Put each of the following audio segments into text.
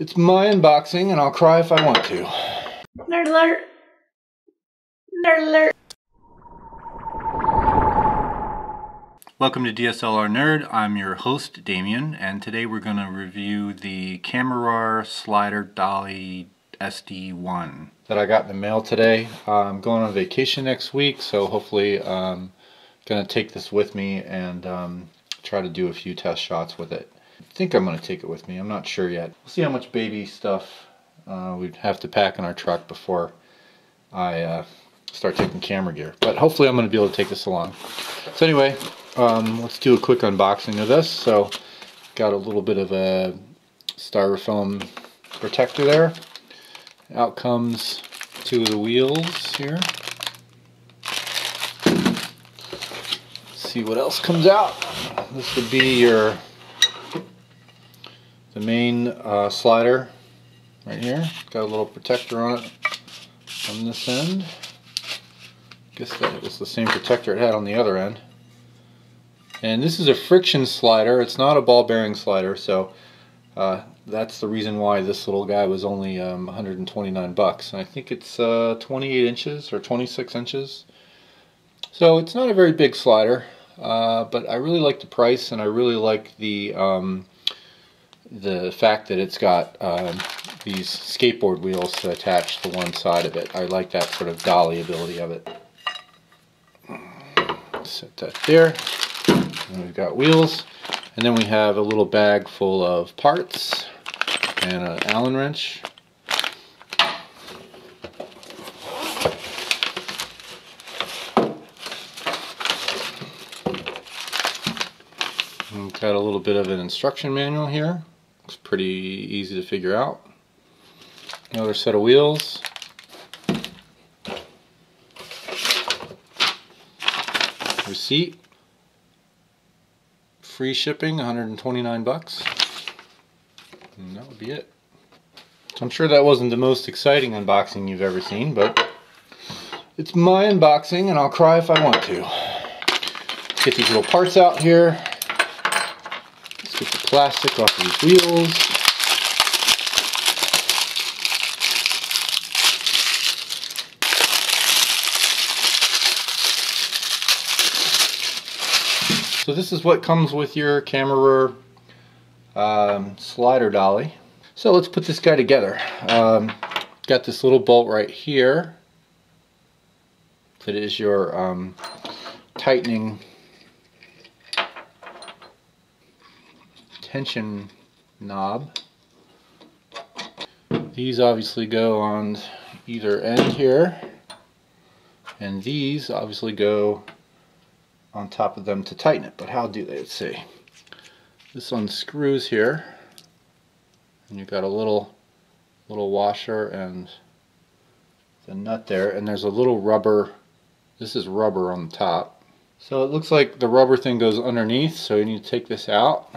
It's my unboxing, and I'll cry if I want to. Nerd alert! Nerd alert! Welcome to DSLR Nerd. I'm your host, Damien, and today we're going to review the Kamerar slider Dolly SD-1 that I got in the mail today. I'm going on vacation next week, so hopefully I'm going to take this with me and try to do a few test shots with it. I think I'm going to take it with me. I'm not sure yet. We'll see how much baby stuff we'd have to pack in our truck before I start taking camera gear. But hopefully I'm going to be able to take this along. So anyway, let's do a quick unboxing of this. So got a little bit of a styrofoam protector there. Out comes two of the wheels here. Let's see what else comes out. This would be the main slider right here. Got a little protector on it on this end. Guess that was the same protector it had on the other end. And this is a friction slider. It's not a ball bearing slider, so that's the reason why this little guy was only 129 bucks. And I think it's 28 inches or 26 inches. So it's not a very big slider, but I really like the price, and I really like the fact that it's got these skateboard wheels attached to one side of it. I like that sort of dolly ability of it. Set that there. And we've got wheels, and then we have a little bag full of parts and an Allen wrench. We've got a little bit of an instruction manual here. It's pretty easy to figure out. Another set of wheels. Receipt. Free shipping, 129 bucks. And that would be it. So I'm sure that wasn't the most exciting unboxing you've ever seen, but it's my unboxing, and I'll cry if I want to. Let's get these little parts out here. Let's get the plastic off of these wheels. So this is what comes with your Kamerar slider dolly. So let's put this guy together. Got this little bolt right here that is your tightening tension knob. These obviously go on either end here, and these obviously go on top of them to tighten it. But how do they? Let's see. This unscrews here, and you've got a little washer and the nut there, and there's a little rubber. This is rubber on the top. So it looks like the rubber thing goes underneath, so you need to take this out.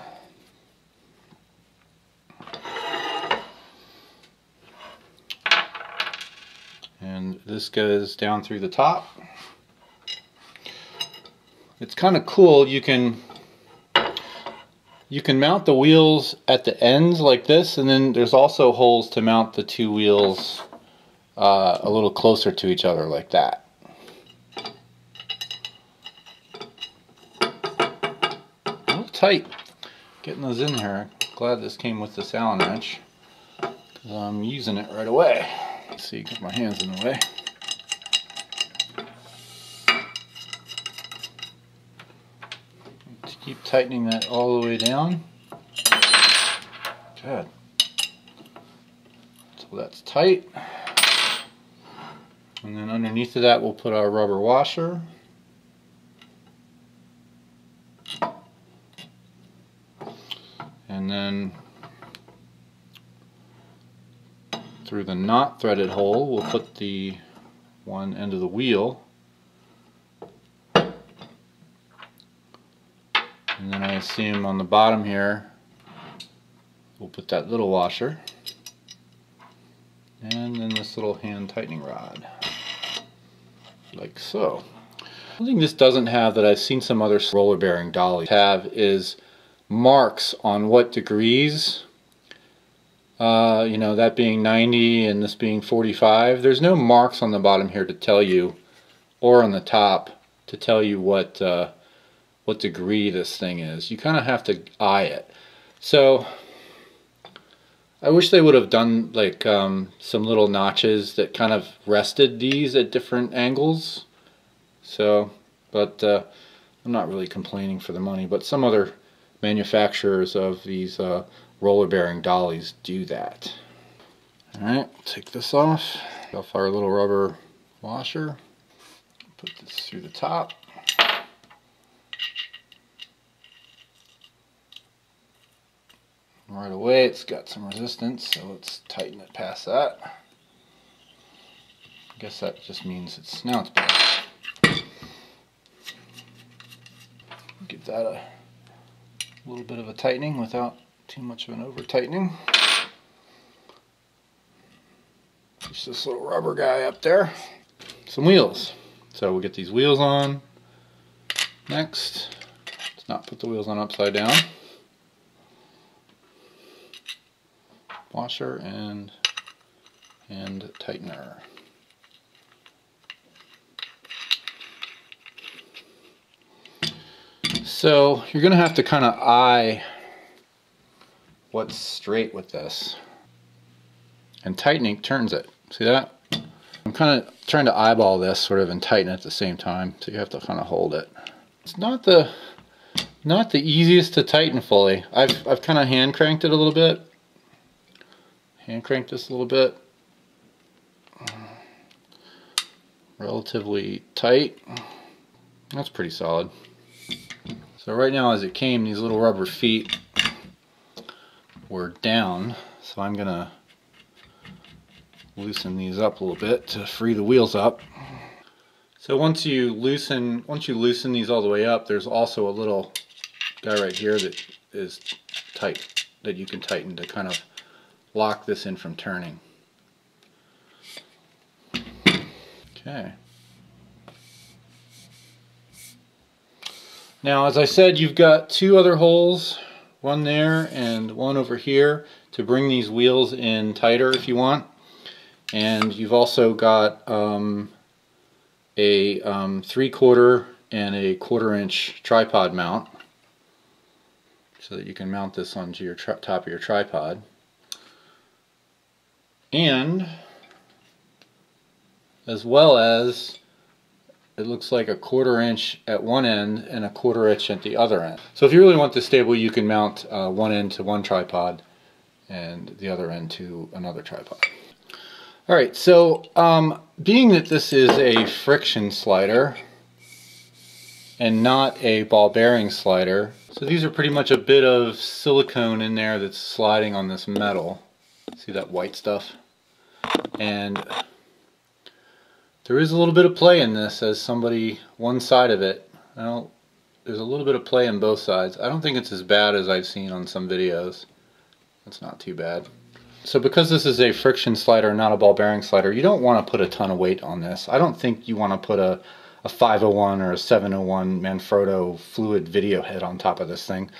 And this goes down through the top. It's kind of cool. You can mount the wheels at the ends like this, and then there's also holes to mount the two wheels a little closer to each other like that. A little tight getting those in here. Glad this came with this Allen wrench, because I'm using it right away. Let's see, get my hands in the way. Keep tightening that all the way down. Good. So that's tight. And then underneath of that we'll put our rubber washer. And then through the not threaded hole we'll put the one end of the wheel. And then I assume on the bottom here we'll put that little washer, and then this little hand tightening rod, like so. One thing this doesn't have that I've seen some other roller bearing dollies have is marks on what degrees You know, that being 90 and this being 45. There's no marks on the bottom here to tell you, or on the top to tell you what degree this thing is. You kind of have to eye it. So I wish they would have done like some little notches that kind of rested these at different angles. So, but I'm not really complaining for the money, but some other manufacturers of these roller bearing dollies do that. Alright, take this off our little rubber washer, put this through the top. Right away it's got some resistance, so let's tighten it past that. I guess that just means it's better. Give that a little bit of a tightening without too much of an over tightening. Push this little rubber guy up there. Some wheels. So we'll get these wheels on. Next, let's not put the wheels on upside down. Washer and tightener. So you're going to have to kind of eye what's straight with this. And tightening turns it. See that? I'm kind of trying to eyeball this sort of and tighten it at the same time. So you have to kind of hold it. It's not the easiest to tighten fully. I've kind of hand cranked it a little bit. Hand crank this a little bit. Relatively tight. That's pretty solid. So right now as it came, these little rubber feet were down. So I'm gonna loosen these up a little bit to free the wheels up. So once you loosen these all the way up, there's also a little guy right here that is tight, that you can tighten to kind of lock this in from turning. Okay. Now, as I said, you've got two other holes, one there and one over here, to bring these wheels in tighter if you want. And you've also got a 3/4 and a 1/4 inch tripod mount, so that you can mount this onto your top of your tripod. And as well as, it looks like a 1/4 inch at one end and a 1/4 inch at the other end. So if you really want this stable, you can mount one end to one tripod and the other end to another tripod. Alright, so being that this is a friction slider and not a ball bearing slider, so these are pretty much a bit of silicone in there that's sliding on this metal. See that white stuff? And there is a little bit of play in this, as one side of it. There's a little bit of play in both sides. I don't think it's as bad as I've seen on some videos. It's not too bad. So because this is a friction slider, not a ball bearing slider, you don't want to put a ton of weight on this. I don't think you want to put a 501 or a 701 Manfrotto fluid video head on top of this thing.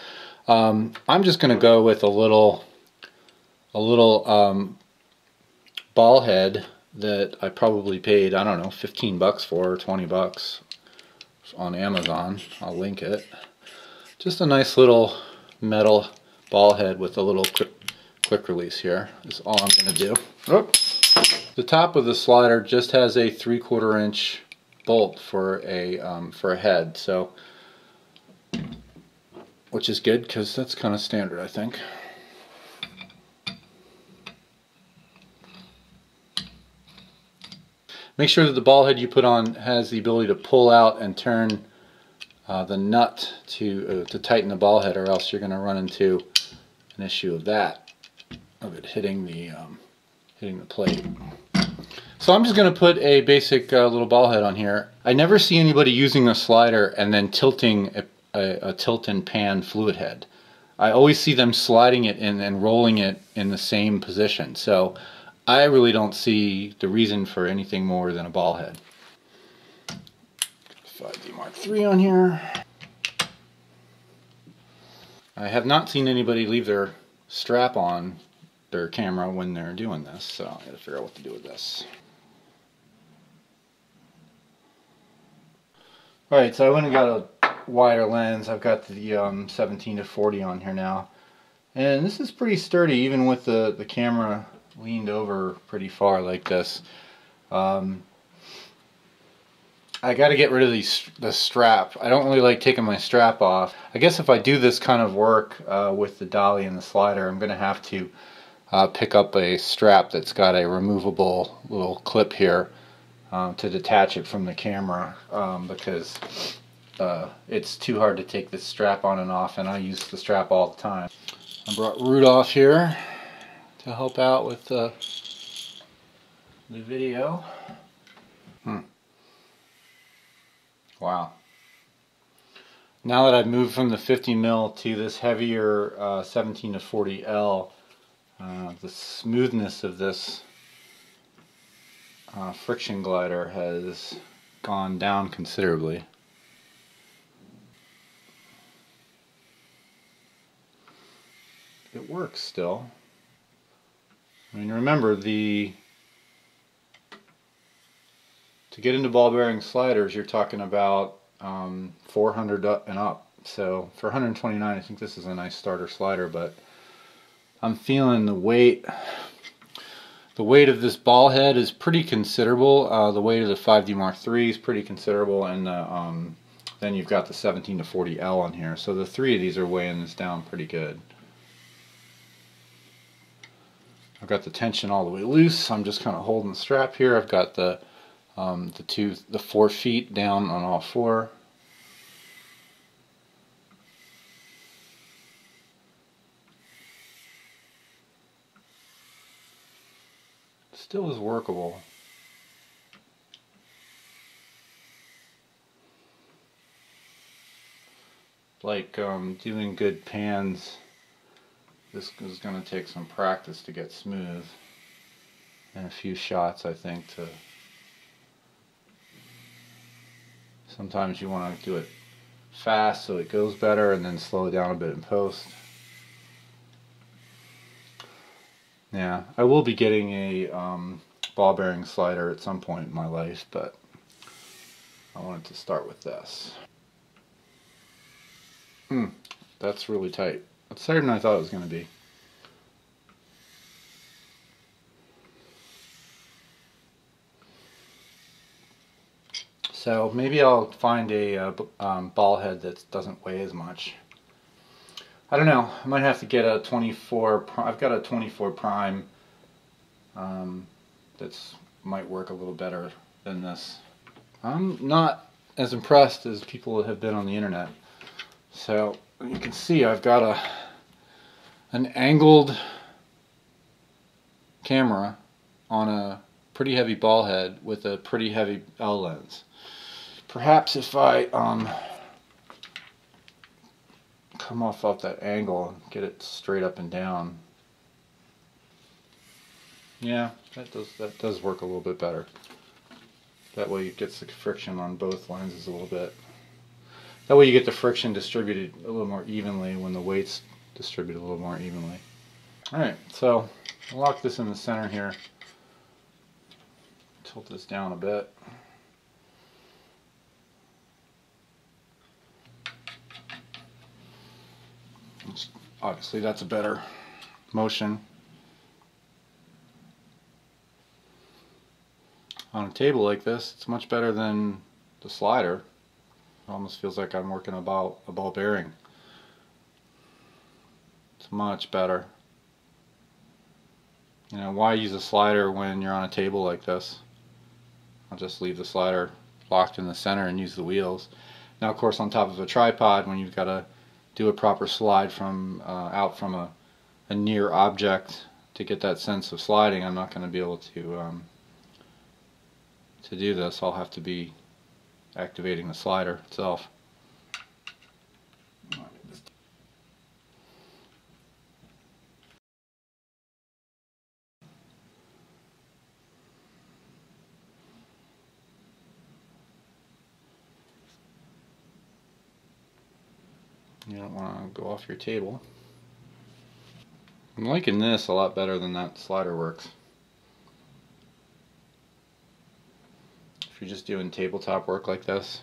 I'm just going to go with a little ball head that I probably paid, I don't know, 15 bucks for, or 20 bucks on Amazon. I'll link it. Just a nice little metal ball head with a little quick release here is all I'm going to do. The top of the slider just has a 3/4 inch bolt for a head, so, which is good because that's kind of standard, I think. Make sure that the ball head you put on has the ability to pull out and turn the nut to tighten the ball head, or else you're going to run into an issue of it hitting the plate. So I'm just going to put a basic little ball head on here. I never see anybody using a slider and then tilting a tilt and pan fluid head. I always see them sliding it in and rolling it in the same position. So I really don't see the reason for anything more than a ball head. 5D Mark III on here. I have not seen anybody leave their strap on their camera when they're doing this. So I gotta figure out what to do with this. Alright, so I went and got a wider lens. I've got the 17 to 40 on here now. And this is pretty sturdy even with the camera leaned over pretty far like this. I got to get rid of the strap. I don't really like taking my strap off. I guess if I do this kind of work with the dolly and the slider, I'm going to have to pick up a strap that's got a removable little clip here to detach it from the camera because it's too hard to take this strap on and off, and I use the strap all the time. I brought Rudolph here to help out with the video. Wow. Now that I've moved from the 50mm to this heavier 17 to 40L, the smoothness of this friction glider has gone down considerably. It works still. I mean, remember, to get into ball bearing sliders, you're talking about 400 and up. So for 129, I think this is a nice starter slider, but I'm feeling the weight. The weight of this ball head is pretty considerable. The weight of the 5D Mark III is pretty considerable, and then you've got the 17 to 40L on here. So the three of these are weighing this down pretty good. I've got the tension all the way loose. I'm just kind of holding the strap here. I've got the 4 feet down on all four. Still is workable. Like doing good pans, this is going to take some practice to get smooth, and a few shots, I think. Sometimes you want to do it fast so it goes better, and then slow it down a bit in post. Yeah, I will be getting a ball bearing slider at some point in my life, but I wanted to start with this. That's really tight. It's tighter than I thought it was going to be. So maybe I'll find a ball head that doesn't weigh as much. I don't know. I might have to get a 24. I've got a 24 prime. That's might work a little better than this. I'm not as impressed as people have been on the internet. So you can see I've got an angled camera on a pretty heavy ball head with a pretty heavy L lens. Perhaps if I come off that angle and get it straight up and down. Yeah, that does work a little bit better. That way it gets the friction on both lenses a little bit. That way you get the friction distributed a little more evenly when the weight's distributed a little more evenly. Alright, so I'll lock this in the center here. Tilt this down a bit. Obviously that's a better motion. On a table like this, it's much better than the slider. It almost feels like I'm working a ball bearing. It's much better. You know, why use a slider when you're on a table like this? I'll just leave the slider locked in the center and use the wheels. Now of course on top of a tripod, when you've got to do a proper slide from out from a near object to get that sense of sliding, I'm not going to be able to do this. I'll have to be activating the slider itself. You don't want to go off your table. I'm liking this a lot better than that slider works. If you're just doing tabletop work like this.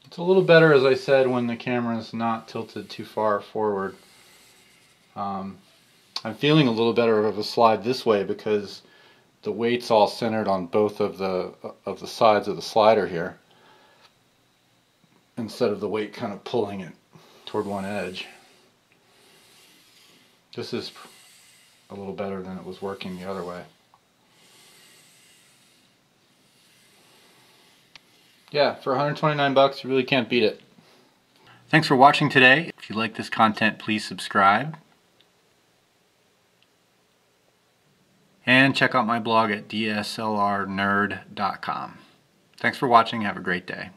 It's a little better, as I said, when the camera is not tilted too far forward. I'm feeling a little better of a slide this way because the weight's all centered on both of the sides of the slider here, instead of the weight kind of pulling it toward one edge. This is a little better than it was working the other way. Yeah, for 129 bucks, you really can't beat it. Thanks for watching today. If you like this content, please subscribe. And check out my blog at dslrnerd.com. Thanks for watching. Have a great day.